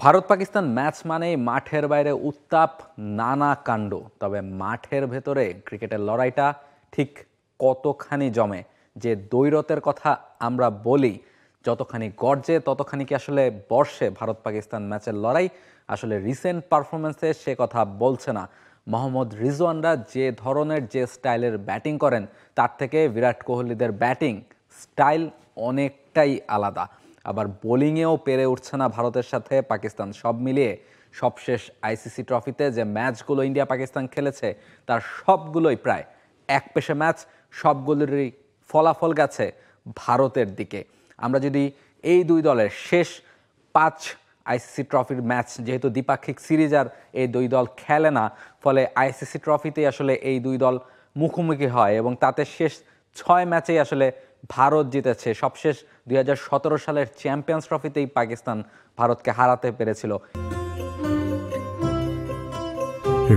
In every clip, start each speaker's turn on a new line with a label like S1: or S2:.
S1: Bharat Pakistan match মানেই মাঠের বাইরে উত্তাপ, নানা কাণ্ড। তবে মাঠের ভেতরে ক্রিকেটের লড়াইটা ঠিক কতখানি জমে, যে দ্বৈরথের কথা আমরা বলি, যতখানি গর্জে ততখানি কি আসলে বর্ষে ভারত পাকিস্তান ম্যাচের লড়াই? আসলে রিসেন্ট পারফরমেন্সে সে কথা বলছে না। মোহাম্মদ রিজওয়ানরা যে ধরনের যে স্টাইলের ব্যাটিং করেন, তার থেকে বিরাট কোহলিদের ব্যাটিং স্টাইল অনেকটাই আলাদা। আবার বোলিংয়েও পেরে উঠছে না ভারতের সাথে পাকিস্তান। সব মিলিয়ে সবশেষ আইসিসি ট্রফিতে যে ম্যাচগুলো ইন্ডিয়া পাকিস্তান খেলেছে, তার সবগুলোই প্রায় একপেশে ম্যাচ। সবগুলোরই ফলাফল গেছে ভারতের দিকে। আমরা যদি এই দুই দলের শেষ 5 আইসিসি ট্রফির ম্যাচ, যেহেতু দ্বিপাক্ষিক সিরিজ আর এই দুই দল খেলে না, ফলে আইসিসি ট্রফিতে আসলে এই দুই দল মুখোমুখি হয় এবং তাতে শেষ 6 ম্যাচেই আসলে ভারত জিতেছে। সবশেষ 2017 সালের চ্যাম্পিয়ন্স ট্রফিতেই পাকিস্তান ভারতকে হারাতে পেরেছিল।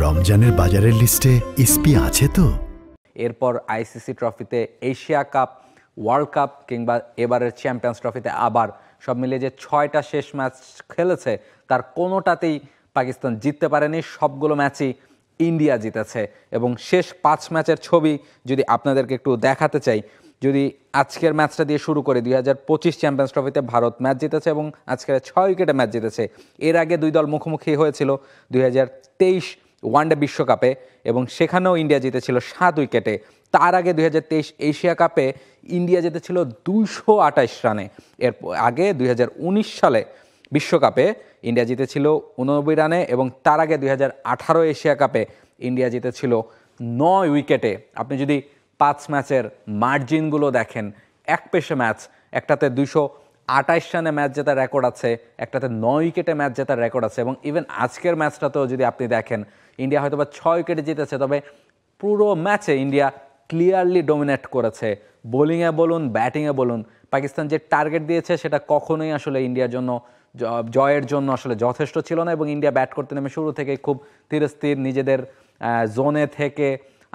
S2: রমজানের বাজারের লিস্টে ইসপি আছে তো?
S1: এরপর আইসিসি ট্রফিতে, এশিয়া কাপ, ওয়ার্ল্ড কাপ কিংবা এবারের চ্যাম্পিয়ন্স ট্রফিতে আবার সব মিলিয়ে যে 6টা শেষ ম্যাচ খেলেছে, তার কোনোটাতেই পাকিস্তান জিততে পারেনি। সবগুলো ম্যাচই ইন্ডিয়া জিতেছে। এবং শেষ 5 ম্যাচের ছবি যদি আপনাদেরকে একটু দেখাতে চাই, যদি আজকের ম্যাচটা দিয়ে শুরু করে, 2025 চ্যাম্পিয়ন্স ট্রফিতে ভারত ম্যাচ জিতেছে এবং আজকের 6 উইকেটে ম্যাচ জিতেছে। এর আগে দুই দল মুখোমুখি হয়েছিল 2023 ওয়ানডে বিশ্বকাপে এবং সেখানেও ইন্ডিয়া জিতেছিল 7 উইকেটে। তার আগে 2023 এশিয়া কাপে ইন্ডিয়া জিতেছিল 228 রানে। এর আগে 2019 সালে বিশ্বকাপে ইন্ডিয়া জিতেছিল 89 রানে এবং তার আগে 2018 এশিয়া কাপে ইন্ডিয়া জিতেছিল 9 উইকেটে। আপনি যদি 5 ম্যাচের মার্জিনগুলো দেখেন, এক পেশে ম্যাচ, একটাতে 228 রানে ম্যাচ জেতার রেকর্ড আছে, একটাতে 9 উইকেটে ম্যাচ জেতার রেকর্ড আছে। এবং ইভেন আজকের ম্যাচটাতেও যদি আপনি দেখেন, ইন্ডিয়া হয়তো বা 6 উইকেটে জিতেছে, তবে পুরো ম্যাচে ইন্ডিয়া ক্লিয়ারলি ডমিনেট করেছে। বোলিংয়ে বলুন, ব্যাটিংয়ে বলুন, পাকিস্তান যে টার্গেট দিয়েছে সেটা কখনোই আসলে ইন্ডিয়ার জন্য জয়ের জন্য আসলে যথেষ্ট ছিল না। এবং ইন্ডিয়া ব্যাট করতে নেমে শুরু থেকে খুব ধীরস্থির নিজেদের জোনে থেকে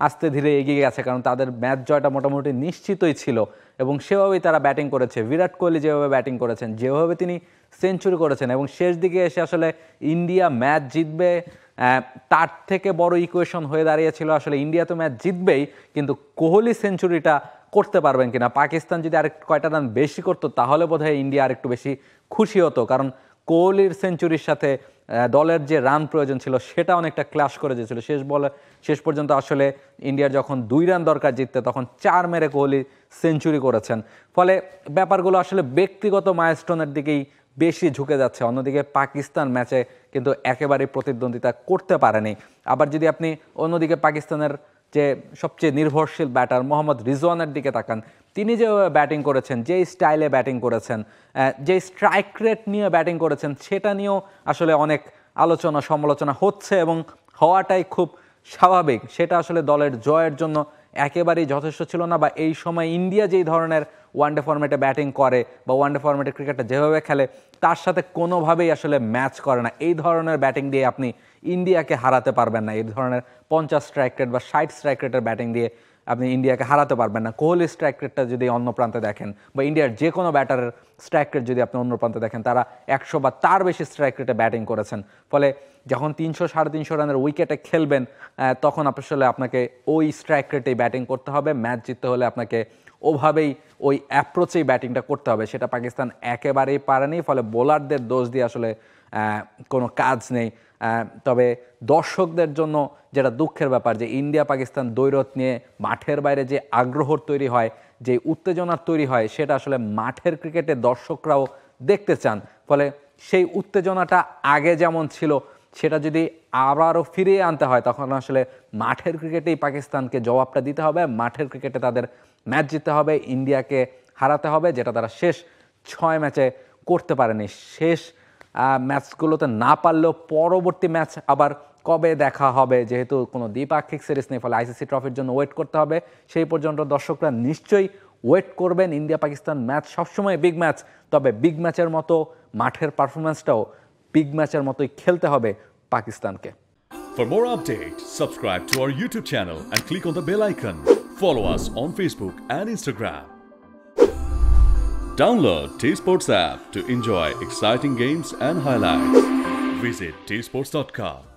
S1: আস্তে ধীরে এগিয়ে গেছে, কারণ তাদের ম্যাচ জয়টা মোটামুটি নিশ্চিতই ছিল এবং সেভাবেই তারা ব্যাটিং করেছে। বিরাট কোহলি যেভাবে ব্যাটিং করেছেন, যেভাবে তিনি সেঞ্চুরি করেছেন এবং শেষ দিকে এসে আসলে ইন্ডিয়া ম্যাচ জিতবে, তার থেকে বড় ইকুয়েশন হয়ে দাঁড়িয়েছিল আসলে ইন্ডিয়া তো ম্যাচ জিতবেই, কিন্তু কোহলি সেঞ্চুরিটা করতে পারবেন কিনা। পাকিস্তান যদি আরেক কয়টা রান বেশি করতো, তাহলে বোধহয় ইন্ডিয়া আরেকটু বেশি খুশি হতো, কারণ কোহলির সেঞ্চুরির সাথে দলের যে রান প্রয়োজন ছিল সেটা অনেকটা ক্ল্যাশ করে দিয়েছিল। শেষ পর্যন্ত আসলে ইন্ডিয়ার যখন 2 রান দরকার জিততে, তখন 4 মেরে কোহলি সেঞ্চুরি করেছেন। ফলে ব্যাপারগুলো আসলে ব্যক্তিগত মাইলস্টোনের দিকেই বেশি ঝুঁকে যাচ্ছে। অন্যদিকে পাকিস্তান ম্যাচে কিন্তু একেবারেই প্রতিদ্বন্দ্বিতা করতে পারেনি। আবার যদি আপনি অন্যদিকে পাকিস্তানের যে সবচেয়ে নির্ভরশীল ব্যাটার মোহাম্মদ রিজওয়ানের দিকে তাকান, তিনি যেভাবে ব্যাটিং করেছেন, যেই স্টাইলে ব্যাটিং করেছেন, যেই স্ট্রাইক রেট নিয়ে ব্যাটিং করেছেন, সেটা নিয়েও আসলে অনেক আলোচনা সমালোচনা হচ্ছে এবং হওয়াটাই খুব স্বাভাবিক। সেটা আসলে দলের জয়ের জন্য একেবারেই যথেষ্ট ছিল না। বা এই সময় ইন্ডিয়া যেই ধরনের ওয়ানডে ফরম্যাটে ব্যাটিং করে বা ওয়ানডে ফরম্যাটে ক্রিকেটটা যেভাবে খেলে, তার সাথে কোনোভাবেই আসলে ম্যাচ করে না। এই ধরনের ব্যাটিং দিয়ে আপনি ইন্ডিয়াকে হারাতে পারবেন না। এই ধরনের 50 স্ট্রাইক রেট বা 60 স্ট্রাইক রেটের ব্যাটিং দিয়ে আপনি ইন্ডিয়াকে হারাতে পারবেন না। কোহলির স্ট্রাইক রেটটা যদি অন্য প্রান্তে দেখেন, বা ইন্ডিয়ার যে কোনো ব্যাটারের স্ট্রাইক রেট যদি আপনি অন্য প্রান্তে দেখেন, তারা 100 বা তার বেশি স্ট্রাইক রেটে ব্যাটিং করেছেন। ফলে যখন 300 350 রানের উইকেটে খেলবেন, তখন আসলে আপনাকে ওই স্ট্রাইক রেটেই ব্যাটিং করতে হবে। ম্যাচ জিততে হলে আপনাকে ওভাবেই, ওই অ্যাপ্রোচেই ব্যাটিংটা করতে হবে। সেটা পাকিস্তান একেবারেই পারেনি। ফলে বোলারদের দোষ দিয়ে আসলে কোনো কাজ নেই। তবে দর্শকদের জন্য যেটা দুঃখের ব্যাপার, যে ইন্ডিয়া পাকিস্তান দ্বৈরথ নিয়ে মাঠের বাইরে যে আগ্রহ তৈরি হয়, যে উত্তেজনার তৈরি হয়, সেটা আসলে মাঠের ক্রিকেটে দর্শকরাও দেখতে চান। ফলে সেই উত্তেজনাটা আগে যেমন ছিল, সেটা যদি আবারও ফিরিয়ে আনতে হয়, তখন আসলে মাঠের ক্রিকেটেই পাকিস্তানকে জবাবটা দিতে হবে। মাঠের ক্রিকেটে তাদের ম্যাচ জিততে হবে, ইন্ডিয়াকে হারাতে হবে, যেটা তারা শেষ 6 ম্যাচে করতে পারেনি। শেষ ম্যাচগুলোতে না পারলেও পরবর্তী ম্যাচ আবার কবে দেখা হবে, যেহেতু কোনো দ্বিপাক্ষিক সিরিজ নেই, ফলে আইসিসি ট্রফির জন্য ওয়েট করতে হবে। সেই পর্যন্ত দর্শকরা নিশ্চয়ই ওয়েট করবেন। ইন্ডিয়া পাকিস্তান ম্যাচ সবসময় বিগ ম্যাচ, তবে বিগ ম্যাচের মতো মাঠের পারফরমেন্সটাও বিগ ম্যাচের মতোই খেলতে হবে পাকিস্তানকে।
S3: For more updates, subscribe to our YouTube channel and click on the bell icon. Follow us on Facebook and Instagram. Download T Sports app to enjoy exciting games and highlights. Visit tsports.com.